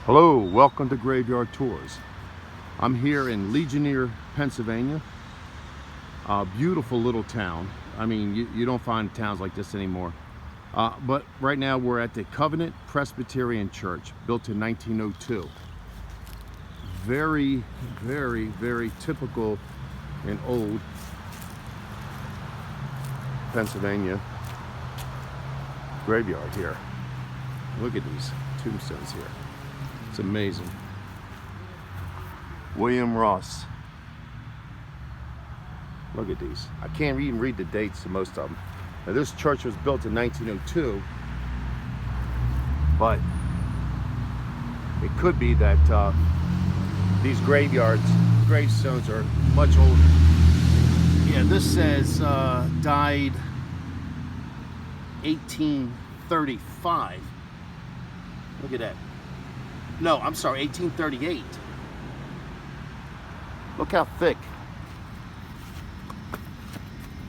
Hello, welcome to Graveyard Tours. I'm here in Ligonier, Pennsylvania. A beautiful little town. I mean, you don't find towns like this anymore. But right now we're at the Covenant Presbyterian Church, built in 1902. Very, very, very typical and old Pennsylvania graveyard here. Look at these tombstones here. It's amazing. William Ross. Look at these. I can't even read the dates to most of them. Now, this church was built in 1902, but it could be that these gravestones are much older. Yeah, this says died 1835. Look at that. No, I'm sorry, 1838. Look how thick.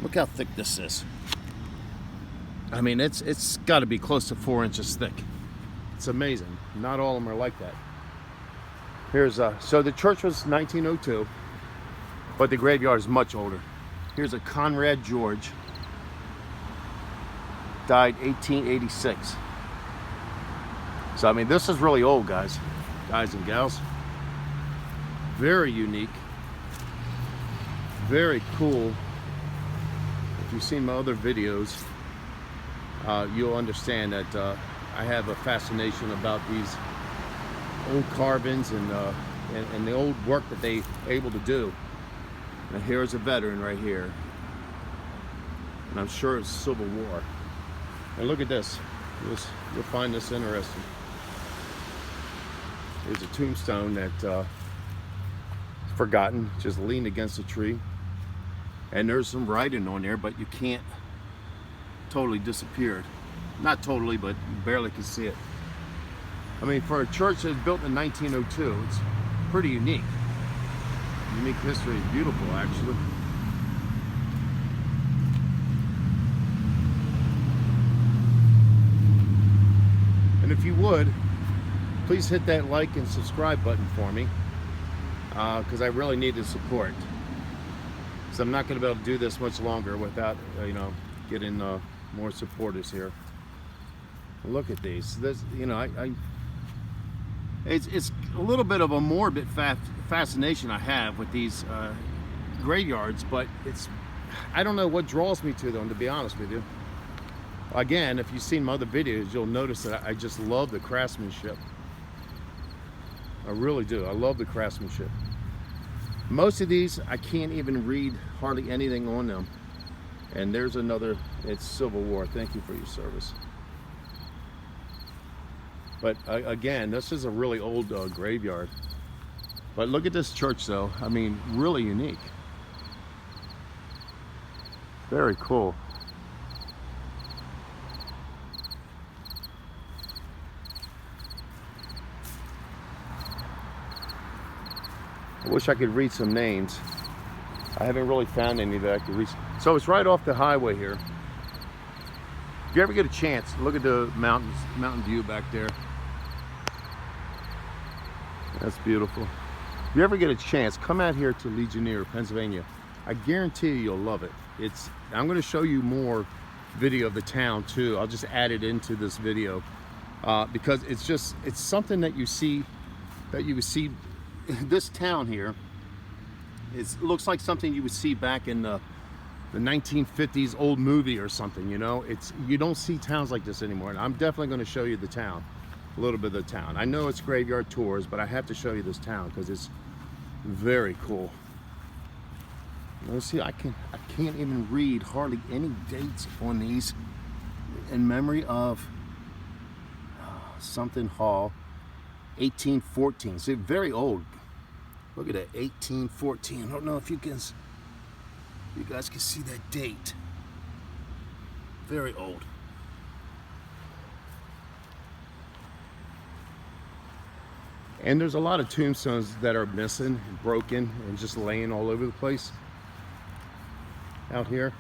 Look how thick this is. I mean, it's got to be close to 4 inches thick. It's amazing. Not all of them are like that. Here's so the church was 1902, but the graveyard is much older. Here's a Conrad George. Died 1886. So, I mean, this is really old, guys and gals. Very unique. Very cool. If you've seen my other videos, you'll understand that I have a fascination about these old carvings and the old work that they able to do. And here's a veteran right here. And I'm sure it's Civil War. And look at this. You'll find this interesting. There's a tombstone that forgotten, just leaned against a tree. And there's some writing on there, but you can't totally disappeared. Not totally, but you barely can see it. I mean, for a church that's built in 1902, it's pretty unique. Unique history is beautiful, actually. And if you would, please hit that like and subscribe button for me, because I really need the support. So I'm not going to be able to do this much longer without, getting more supporters here. Look at these. This, it's a little bit of a morbid fascination I have with these graveyards, but I don't know what draws me to them, to be honest with you. Again, if you've seen my other videos, you'll notice that I just love the craftsmanship. I really do. I love the craftsmanship. Most of these, I can't even read hardly anything on them. And there's another, it's Civil War. Thank you for your service. But again, this is a really old graveyard. But look at this church though. I mean, really unique. Very cool. I wish I could read some names. I haven't really found any that I could read. So it's right off the highway here. If you ever get a chance, look at the mountain view back there. That's beautiful. If you ever get a chance, come out here to Ligonier, Pennsylvania. I guarantee you'll love it. I'm going to show you more video of the town too. I'll just add it into this video because it's something that you would see. This town here, it looks like something you would see back in the 1950s old movie or something, you don't see towns like this anymore. And I'm definitely going to show you the town, a little bit of the town. I know it's Graveyard Tours, but I have to show you this town because it's very cool. Let's see, I can't even read hardly any dates on these in memory of something Hall. 1814. See, very old. Look at that, 1814. I don't know if you guys can see that date. Very old. And there's a lot of tombstones that are missing, broken, and just laying all over the place out here.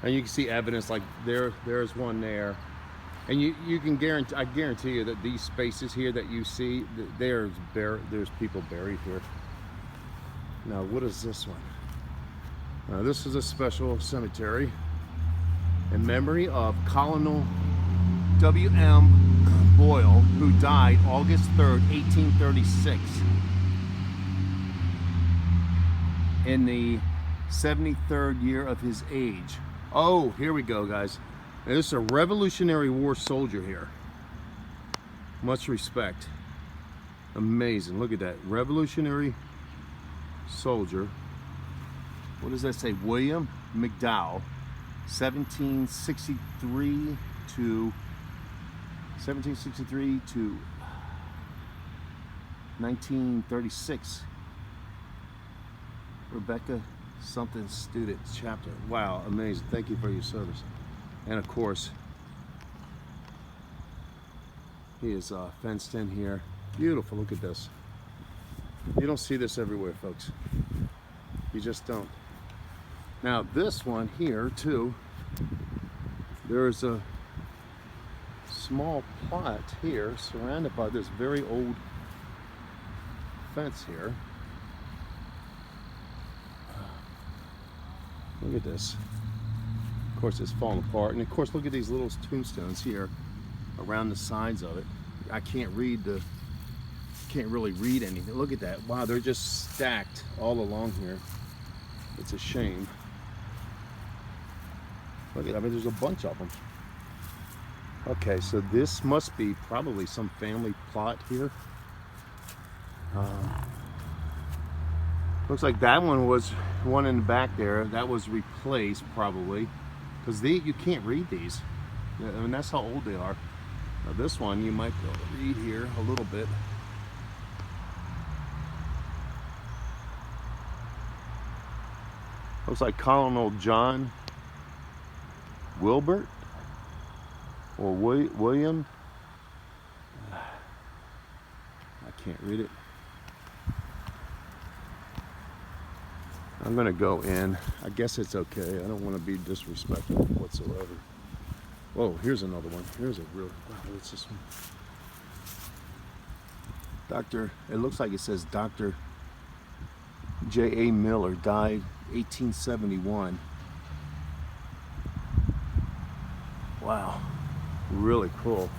And you can see evidence like there's one there. And you can guarantee, I guarantee you that these spaces here that you see, there's people buried here. Now, what is this one? Now, this is a special cemetery in memory of Colonel W.M. Boyle, who died August 3rd, 1836, in the 73rd year of his age. Oh, here we go, guys. Now, this is a Revolutionary War soldier here. Much respect. Amazing. Look at that. Revolutionary soldier. What does that say? William McDowell, 1763 to 1936. Rebecca something student chapter. Wow, amazing. Thank you for your service. And of course, he is fenced in here. Beautiful. Look at this. You don't see this everywhere, folks. You just don't. Now this one here too, there's a small plot here surrounded by this very old fence here. Look at this. Of course, it's falling apart. And of course, look at these little tombstones here around the sides of it. I can't really read anything. Look at that. Wow, they're just stacked all along here. It's a shame. Look at, I mean, there's a bunch of them. Okay, so this must be probably some family plot here. Looks like that one was one in the back there. That was replaced probably, because you can't read these. I mean, that's how old they are. Now this one you might be able to read here a little bit. Looks like Colonel John Wilbert or William. I can't read it. I'm gonna go in. I guess it's okay. I don't want to be disrespectful whatsoever. Whoa, here's another one. Here's a real, wow, what's this one? It looks like it says Dr. J.A. Miller, died 1871. Wow, really cool.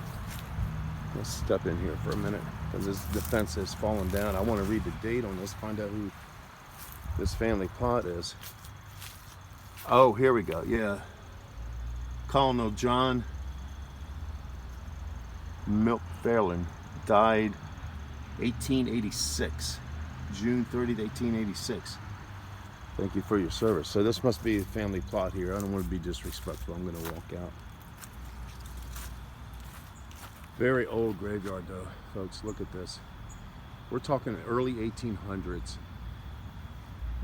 Let's step in here for a minute because the fence has fallen down. I want to read the date on this, find out who this family plot is. Oh, here we go. Yeah, Colonel John McFarland died 1886, June 30th, 1886. Thank you for your service. So this must be a family plot here. I don't want to be disrespectful. I'm going to walk out. Very old graveyard though, folks. Look at this. We're talking early 1800s.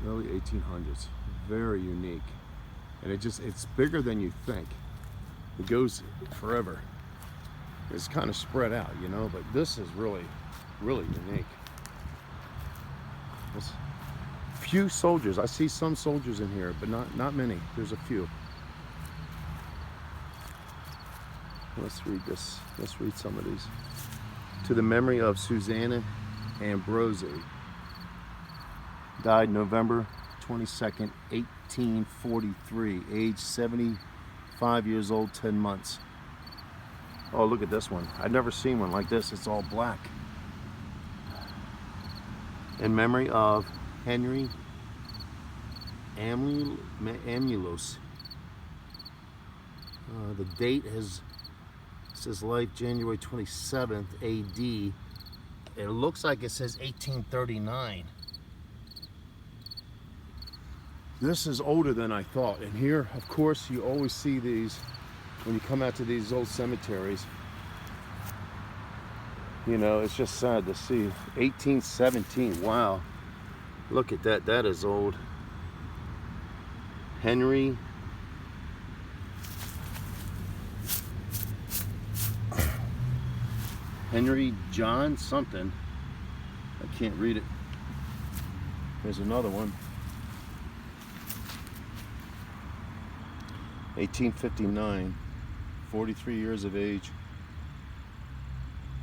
Early 1800s. Very unique. And it's bigger than you think. It goes forever. It's kind of spread out, you know, but this is really, really unique. There's few soldiers. I see some soldiers in here, but not many. There's a few. Let's read this. Let's read some of these. To the memory of Susanna Ambrosi, died November 22nd, 1843, age 75 years old, 10 months. Oh, look at this one. I've never seen one like this. It's all black. In memory of Henry Amulos. The date says life January 27th AD. It looks like it says 1839. This is older than I thought. And here, of course, you always see these when you come out to these old cemeteries. You know, it's just sad to see. 1817, wow. Look at that, that is old. Henry John something. I can't read it. There's another one. 1859. 43 years of age.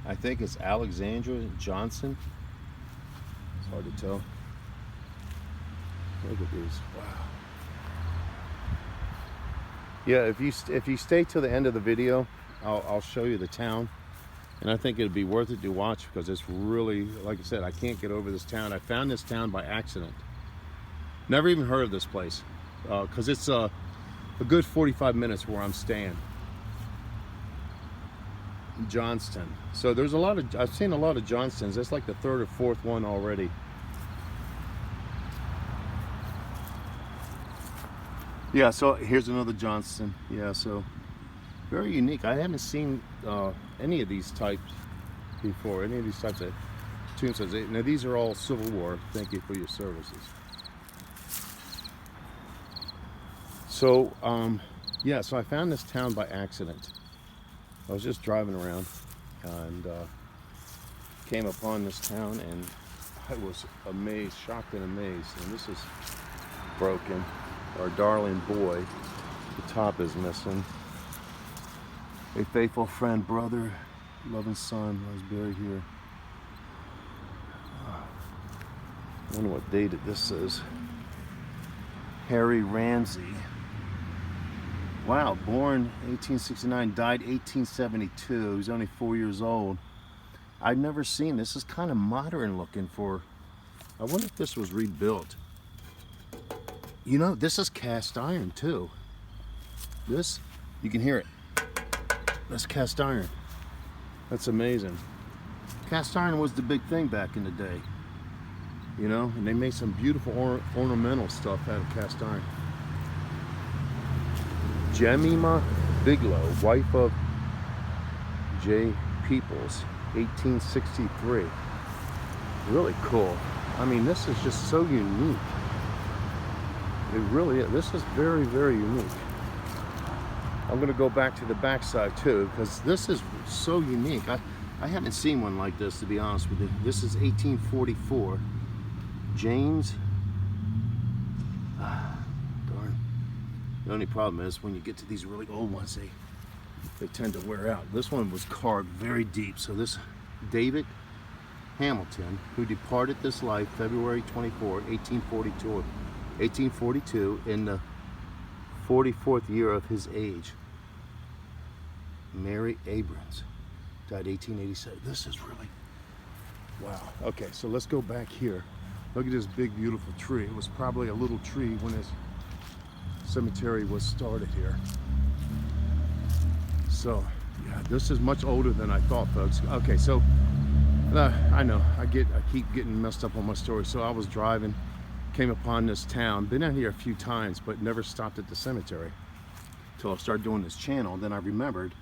I think it's Alexandra Johnson. It's hard to tell. Look at these. Wow. Yeah, if you stay till the end of the video, I'll show you the town, and I think it'd be worth it to watch because it's really, like I said, I can't get over this town. I found this town by accident. Never even heard of this place because it's a good 45 minutes where I'm staying. Johnston. So there's a lot of, I've seen a lot of Johnstons. That's like the third or fourth one already. Yeah, so here's another Johnston. Yeah, so very unique. I haven't seen any of these types before, any of these types of tombstones. Now these are all Civil War. Thank you for your services. So, yeah, so I found this town by accident. I was just driving around and came upon this town, and I was amazed, shocked and amazed. And this is broken. Our darling boy, the top is missing. A faithful friend, brother, loving son was buried here. I wonder what date this is. Harry Ramsey. Wow, born 1869, died 1872. He was only 4 years old. I've never seen this. Is kind of modern looking for. I wonder if this was rebuilt. You know, this is cast iron too. This, you can hear it. That's cast iron. That's amazing. Cast iron was the big thing back in the day. You know, and they made some beautiful ornamental stuff out of cast iron. Jemima Bigelow, wife of J. Peoples, 1863. Really cool. I mean, this is just so unique. It really is. This is very, very unique. I'm going to go back to the backside too, because this is so unique. I haven't seen one like this, to be honest with you. This is 1844. James. Darn. The only problem is when you get to these really old ones, they tend to wear out. This one was carved very deep. So this David Hamilton, who departed this life February 24, 1842, in the 44th year of his age. Mary Abrams died 1887. This is really, wow. Okay, so let's go back here. Look at this big, beautiful tree. It was probably a little tree when this cemetery was started here. So, yeah, this is much older than I thought, folks. Okay, so I know I keep getting messed up on my story. So I was driving, came upon this town, been out here a few times, but never stopped at the cemetery until I started doing this channel. Then I remembered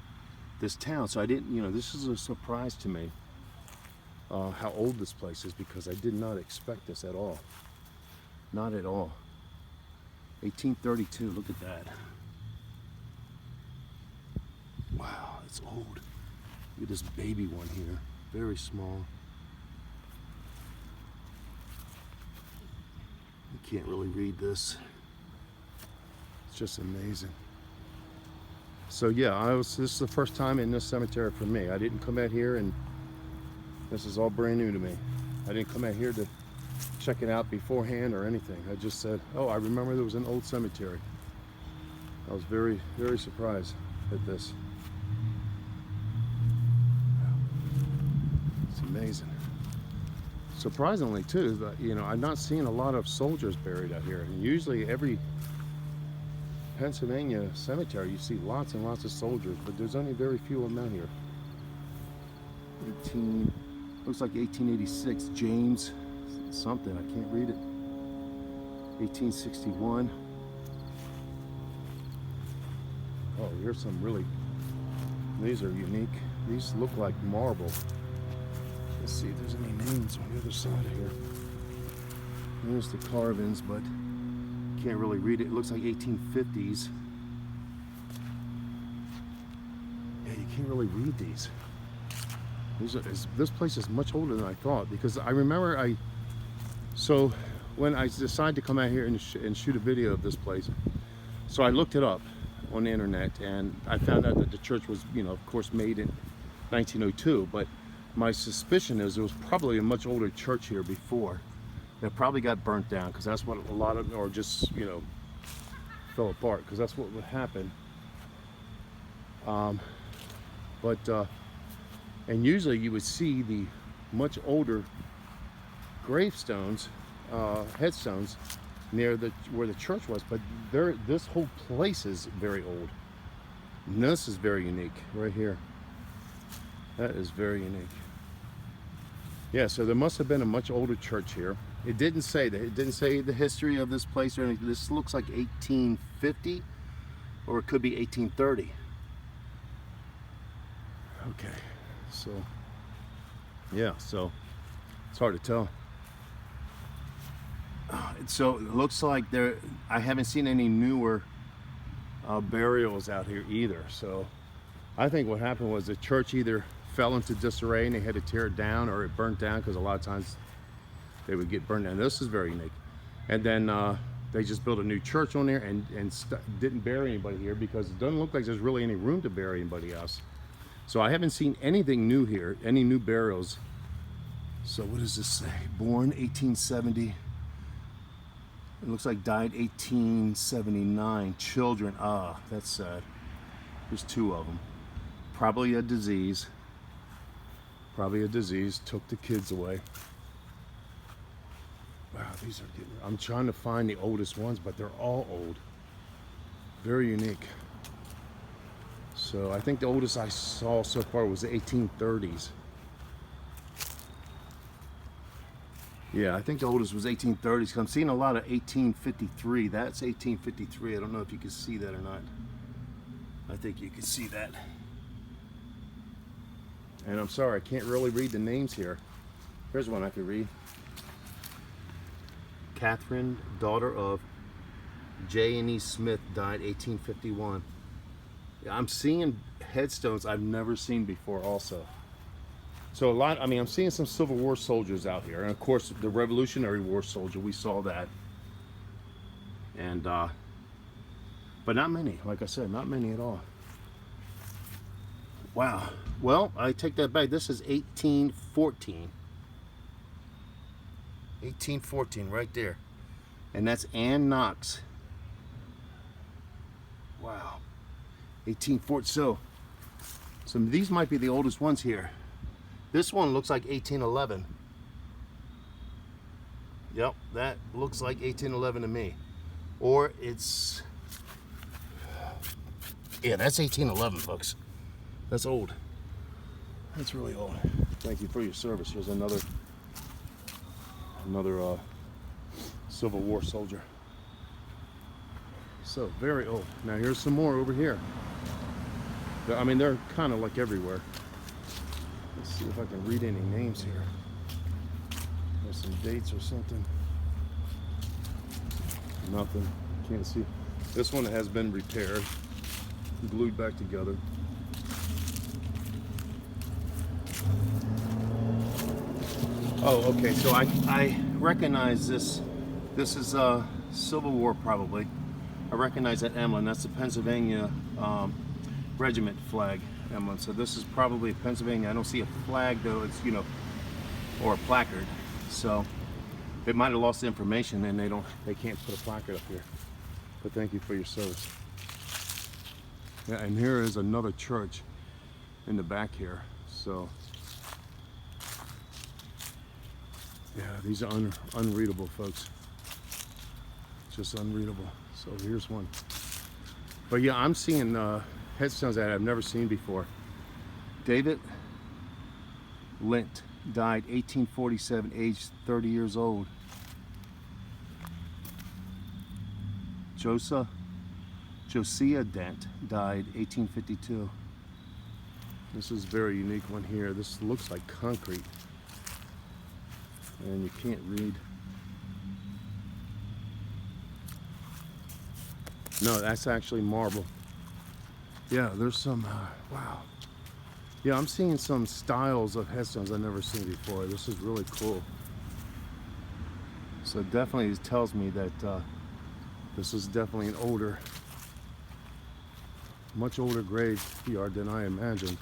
this town, so I didn't, you know, this is a surprise to me how old this place is, because I did not expect this at all. Not at all. 1832, look at that. Wow, it's old. Look at this baby one here, very small. You can't really read this. It's just amazing. So yeah, this is the first time in this cemetery for me. I didn't come out here, and this is all brand new to me. I didn't come out here to check it out beforehand or anything. I just said, oh, I remember there was an old cemetery. I was very, very surprised at this. It's amazing. Surprisingly too, that, you know, I've not seen a lot of soldiers buried out here. And usually every Pennsylvania cemetery you see lots and lots of soldiers, but there's only very few of them out here. Looks like 1886, James something, I can't read it. 1861. Oh, here's some really, these are unique. These look like marble. Let's see if there's any names on the other side of here. There's the carvings, but can't really read it. It looks like 1850s. Yeah, you can't really read these. This place is much older than I thought, because I remember so when I decided to come out here and shoot a video of this place, so I looked it up. on the internet, and I found out that the church was, you know, of course, made in 1902, but my suspicion is there was probably a much older church here before that probably got burnt down, because that's what a lot of, or just, you know, fell apart, because that's what would happen. And usually you would see the much older gravestones, headstones near where the church was, but this whole place is very old. And this is very unique right here. That is very unique. Yeah, so there must have been a much older church here. It didn't say that. It didn't say the history of this place or anything. This looks like 1850, or it could be 1830. Okay, so yeah, so it's hard to tell. So it looks like I haven't seen any newer burials out here either. So I think what happened was the church either fell into disarray and they had to tear it down, or it burnt down, because a lot of times they would get burned down. This is very unique. And then they just built a new church on there and didn't bury anybody here, because it doesn't look like there's really any room to bury anybody else. So I haven't seen anything new here, any new burials. So what does this say? Born 1870. It looks like died 1879. Children, that's sad. There's 2 of them. Probably a disease. Probably a disease took the kids away. Wow, these are getting, I'm trying to find the oldest ones, but they're all old. Very unique. So I think the oldest I saw so far was the 1830s. Yeah, I think the oldest was 1830s. I'm seeing a lot of 1853. That's 1853. I don't know if you can see that or not. I think you can see that. And I'm sorry, I can't really read the names here. Here's one I can read. Catherine, daughter of J.N.E. Smith, died 1851. I'm seeing headstones I've never seen before also. So a lot, I mean, I'm seeing some Civil War soldiers out here. And of course, the Revolutionary War soldier, we saw that. And, but not many, like I said, not many at all. Wow. Well, I take that back. This is 1814. 1814, right there. And that's Ann Knox. Wow. 1840. So these might be the oldest ones here. This one looks like 1811. Yep, that looks like 1811 to me. Or it's, yeah, that's 1811, folks. That's old. That's really old. Thank you for your service. Here's another Civil War soldier. So very old. Now here's some more over here. I mean, they're kind of like everywhere. Let's see if I can read any names here. There's some dates or something. Nothing. Can't see. This one has been repaired, glued back together. Oh, okay. So I recognize this. This is Civil War probably. I recognize that emblem. That's the Pennsylvania regiment flag emblem. So this is probably Pennsylvania. I don't see a flag though. It's, you know, or a placard. So they might have lost the information and they can't put a placard up here. But thank you for your service. Yeah, and here is another church in the back here. So yeah, these are unreadable, folks. Just unreadable. So here's one. But yeah, I'm seeing headstones that I've never seen before. David Lint died 1847, aged 30 years old. Josiah Dent died 1852. This is a very unique one here. This looks like concrete. And you can't read. No, that's actually marble. Yeah, there's some, wow. Yeah, I'm seeing some styles of headstones I've never seen before. This is really cool. So definitely it tells me that this is definitely an older much older graveyard than I imagined.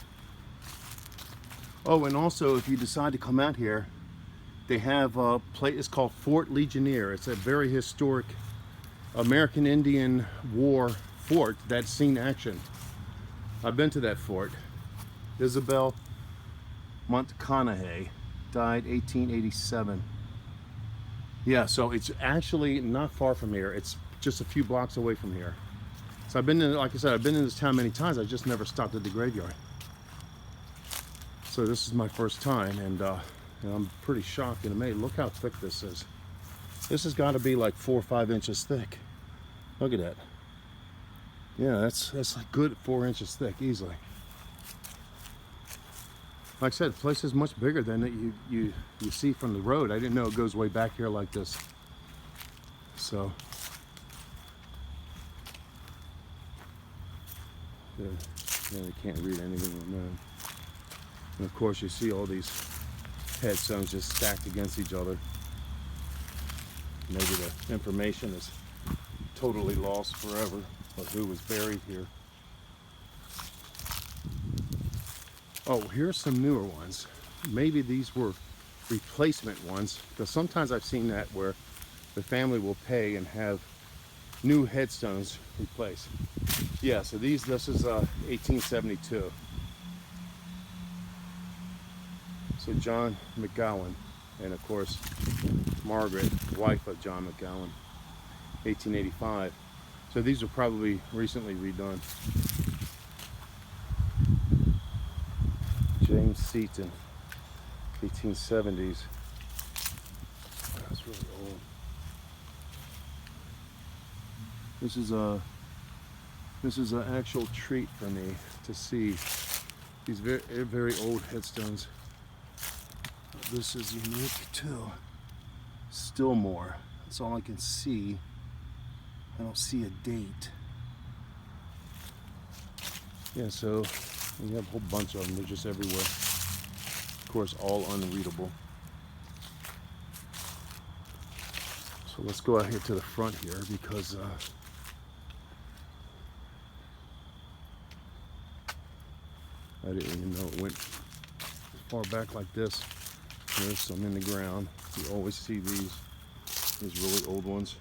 Oh, and also if you decide to come out here, they have a place, it's called Fort Ligonier. It's a very historic American Indian War fort that's seen action. I've been to that fort. Isabel Montcanahay died 1887. Yeah, so it's actually not far from here. It's just a few blocks away from here. So I've been in, like I said, I've been in this town many times. I just never stopped at the graveyard. So this is my first time, and I'm pretty shocked and amazed. Look how thick this is. This has got to be like 4 or 5 inches thick. Look at that. Yeah, that's like good 4 inches thick easily. Like I said, the place is much bigger than you see from the road. I didn't know it goes way back here like this. So yeah, you can't read anything on that. And of course you see all these headstones just stacked against each other. Maybe the information is totally lost forever of who was buried here. Oh, here's some newer ones. Maybe these were replacement ones, because sometimes I've seen that where the family will pay and have new headstones replaced. Yeah, so this is 1872. So John McGowan, and of course Margaret, wife of John McGowan, 1885. So these are probably recently redone. James Seaton, 1870s. That's really old. This is an actual treat for me to see these very old headstones. This is unique too. Still more. That's all I can see. I don't see a date. Yeah, so we have a whole bunch of them. They're just everywhere. Of course, all unreadable. So let's go out here to the front here, because I didn't even know it went as far back like this. There's some in the ground. You always see these really old ones.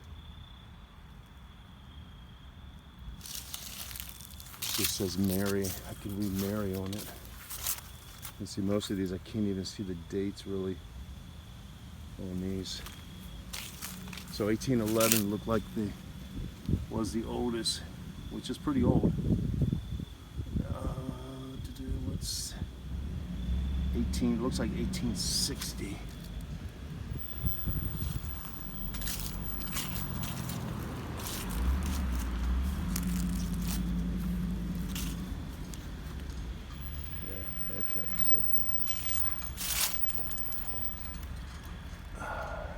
It just says Mary. I can read Mary on it. You can see most of these, I can't even see the dates really on these. So 1811 looked like was the oldest, which is pretty old. What's 18? Looks like 1860.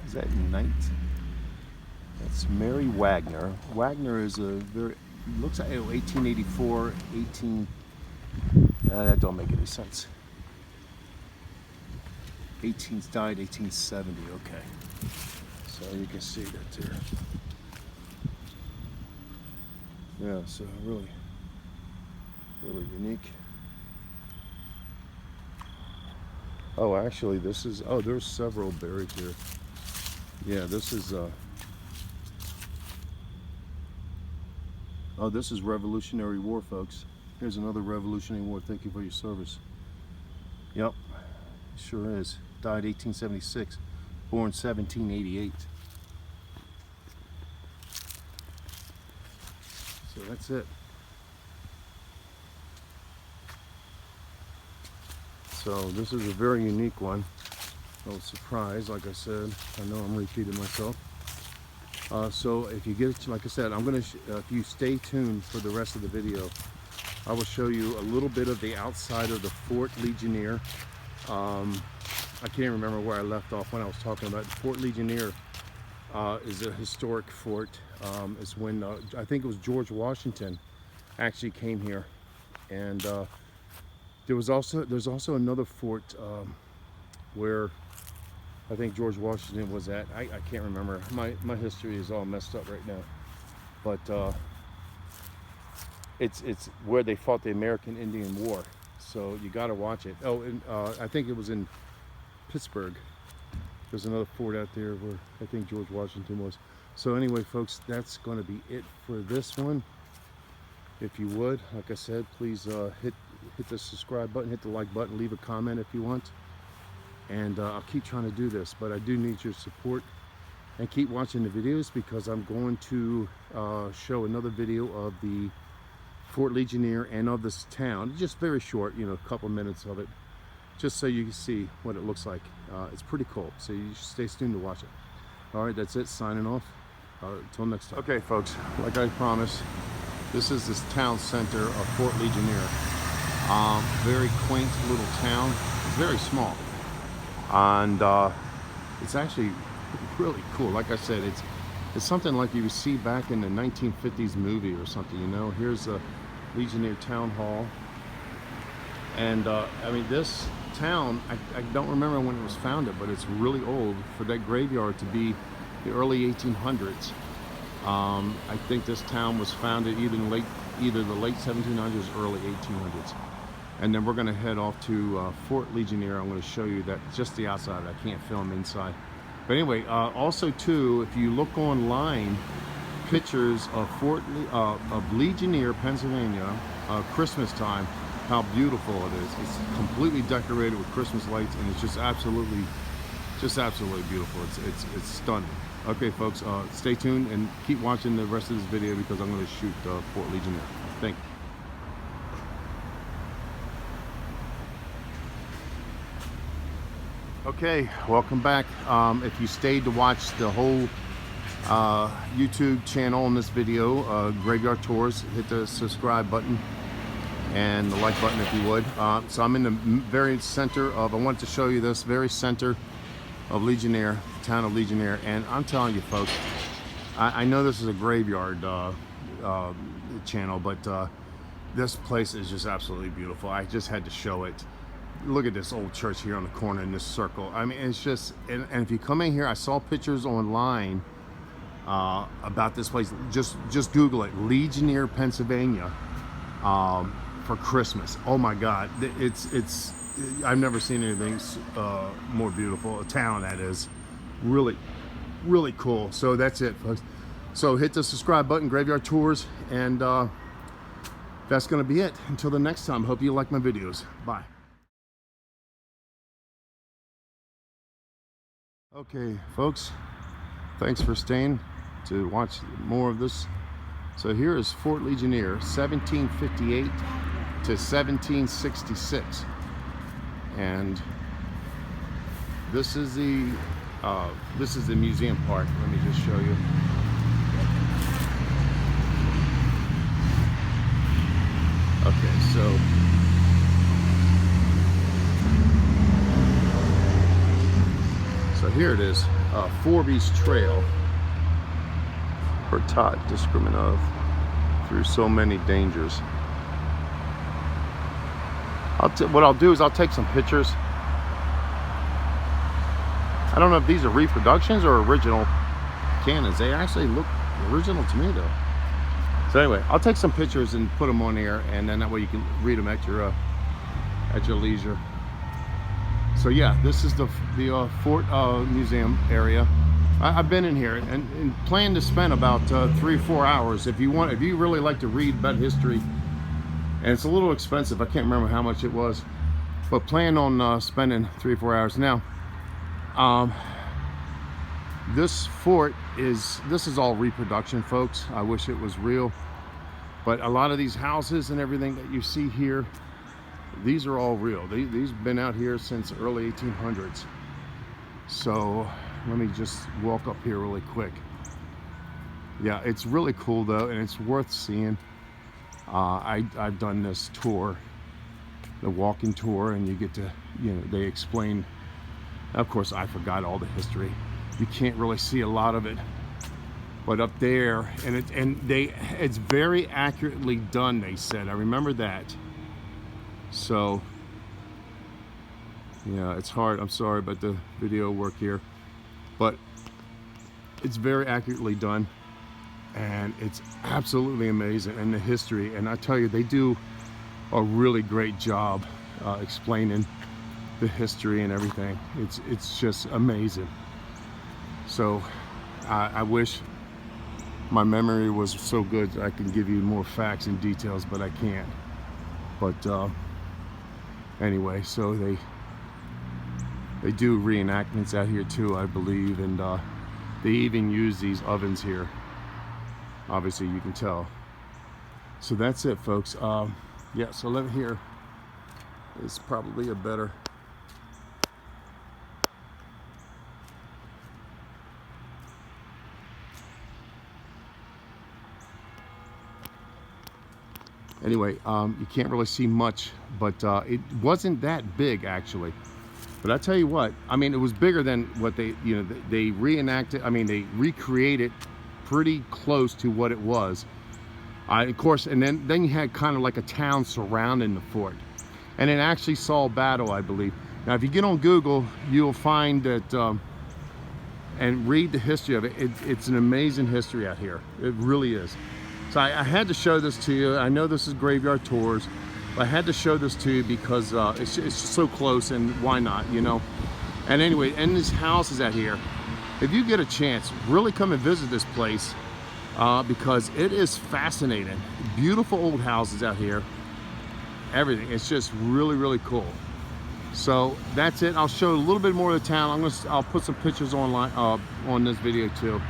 Is that night? That's Mary Wagner. Wagner is a very, looks like 1884, 18. That don't make any sense. 18 died 1870. Okay, so you can see that there. Yeah, so really unique. Oh, actually, this is, oh, there's several buried here. Yeah, this is, oh, this is Revolutionary War, folks. Here's another Revolutionary War. Thank you for your service. Yep, sure is. Died 1876, born 1788. So that's it. So this is a very unique one. No surprise, like I said. I know I'm repeating myself. So if you get it, like I said, I'm gonna, if you stay tuned for the rest of the video, I will show you a little bit of the outside of the Fort Ligonier. I can't remember where I left off when I was talking about it. Fort Ligonier is a historic fort. It's when I think it was George Washington actually came here, and there's also another fort where I think George Washington was at. I can't remember. My history is all messed up right now, but it's where they fought the American Indian War. So you got to watch it. Oh, and I think it was in Pittsburgh. There's another fort out there where I think George Washington was. So anyway, folks, that's going to be it for this one. If you would, like I said, please hit the subscribe button, hit the like button, leave a comment if you want. And I'll keep trying to do this, but I do need your support. And keep watching the videos, because I'm going to show another video of the Fort Ligonier and of this town. Just very short, you know, a couple minutes of it, just so you can see what it looks like. It's pretty cool, so you should stay tuned to watch it. All right, that's it, signing off. Until next time. Okay, folks, like I promised, this is this town center of Fort Ligonier. Very quaint little town. It's very small, and it's actually really cool. Like I said, it's something like you would see back in the 1950s movie or something, you know. Here's a Ligonier Town Hall. And I mean, this town, I don't remember when it was founded, but it's really old for that graveyard to be the early 1800s. I think this town was founded either the late 1700s or early 1800s. And then we're going to head off to Fort Ligonier. I'm going to show you that, just the outside. I can't film inside. But anyway, also too, if you look online, pictures of Ligonier, Pennsylvania, Christmas time, how beautiful it is. It's completely decorated with Christmas lights, and it's just absolutely beautiful. It's stunning. Okay, folks, stay tuned and keep watching the rest of this video, because I'm going to shoot Fort Ligonier. Thank you. Okay, welcome back. If you stayed to watch the whole YouTube channel on this video, Graveyard Tours, hit the subscribe button and the like button if you would. So I'm in the very center of, I wanted to show you this, very center of Ligonier, the town of Ligonier, and I'm telling you folks, I know this is a graveyard channel, but this place is just absolutely beautiful. I just had to show it. Look at this old church here on the corner in this circle. I mean, it's just, and if you come in here, I saw pictures online about this place. Just Google it, Ligonier, Pennsylvania, for Christmas. Oh my God, I've never seen anything more beautiful. A town that is really cool. So that's it, folks. So hit the subscribe button, Graveyard Tours, and that's gonna be it. Until the next time, hope you like my videos. Bye. Okay, folks, thanks for staying to watch more of this. So here is Fort Ligonier, 1758 to 1766, and this is the museum part. Let me just show you. Okay, so here it is, Forby's Trail, Taught discriminative through so many dangers. What I'll do is I'll take some pictures. I don't know if these are reproductions or original cannons. They actually look original to me though. So anyway, I'll take some pictures and put them on here, and then that way you can read them at your leisure. So yeah, this is the Fort Museum area. I've been in here and plan to spend about 3 or 4 hours. If you really like to read about history, and it's a little expensive. I can't remember how much it was, but plan on spending 3 or 4 hours. Now, this fort this is all reproduction, folks. I wish it was real, but a lot of these houses and everything that you see here, these are all real. These have been out here since the early 1800s. So let me just walk up here really quick. Yeah, it's really cool though, and it's worth seeing. I've done this tour, the walking tour, and you get to, they explain. Of course, I forgot all the history. You can't really see a lot of it, but up there, it's very accurately done, they said. I remember that. So yeah, it's hard. I'm sorry about the video work here, but it's very accurately done. and it's absolutely amazing, and the history. And I tell you, they do a really great job explaining the history and everything. It's just amazing. So I wish my memory was so good that I can give you more facts and details, but I can't. But anyway, so they do reenactments out here too, I believe, and they even use these ovens here. Obviously, you can tell. So that's it, folks. Yeah, so let me here is probably a better. Anyway, you can't really see much, but it wasn't that big actually. But I tell you what, I mean, it was bigger than what they, you know, they reenacted. I mean, they recreated pretty close to what it was. Of course, and then you had kind of like a town surrounding the fort, and it actually saw battle, I believe. Now, if you get on Google, you'll find that and read the history of it. It's an amazing history out here. It really is. So I had to show this to you. I know this is Graveyard Tours, but I had to show this to you because it's just so close, and why not, you know? And anyway, and these houses out here, if you get a chance, really come and visit this place because it is fascinating. Beautiful old houses out here. Everything. It's just really, really cool. So that's it. I'll show a little bit more of the town. I'll put some pictures online on this video too.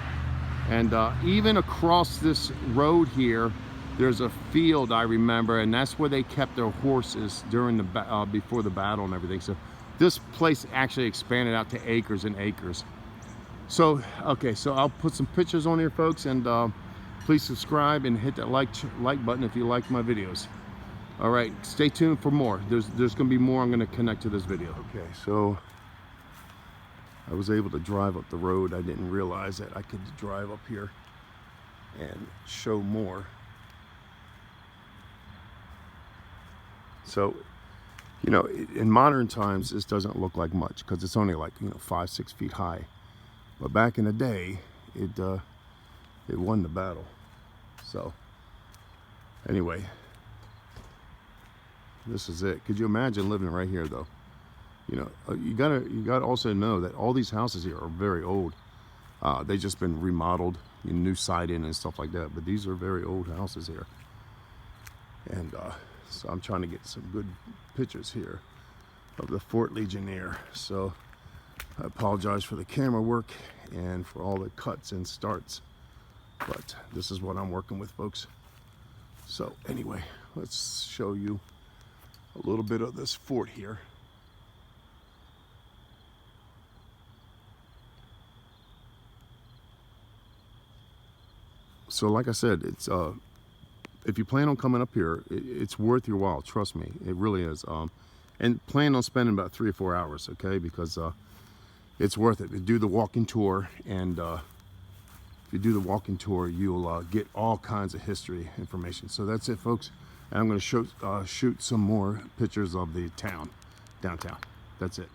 And even across this road here, there's a field, I remember, and that's where they kept their horses during the before the battle and everything. So this place actually expanded out to acres and acres. So okay, so I'll put some pictures on here, folks, and please subscribe and hit that like button if you like my videos. All right, stay tuned for more. There's going to be more I'm going to connect to this video. Okay, so I was able to drive up the road. I didn't realize that I could drive up here and show more. So, you know, in modern times, this doesn't look like much because it's only like, you know, 5-6 feet high. But back in the day, it won the battle. So, anyway, this is it. Could you imagine living right here, though? You know, you gotta also know that all these houses here are very old. They just been remodeled, you know, new siding and stuff like that. But these are very old houses here. And so I'm trying to get some good pictures here of the Fort Ligonier. So I apologize for the camera work and for all the cuts and starts. But this is what I'm working with, folks. So anyway, let's show you a little bit of this fort here. So like I said, it's if you plan on coming up here, it's worth your while. Trust me, it really is. And plan on spending about 3 or 4 hours, okay? Because it's worth it to do the walking tour. And if you do the walking tour, you'll get all kinds of history information. So that's it, folks. And I'm going to shoot some more pictures of the town, downtown. That's it.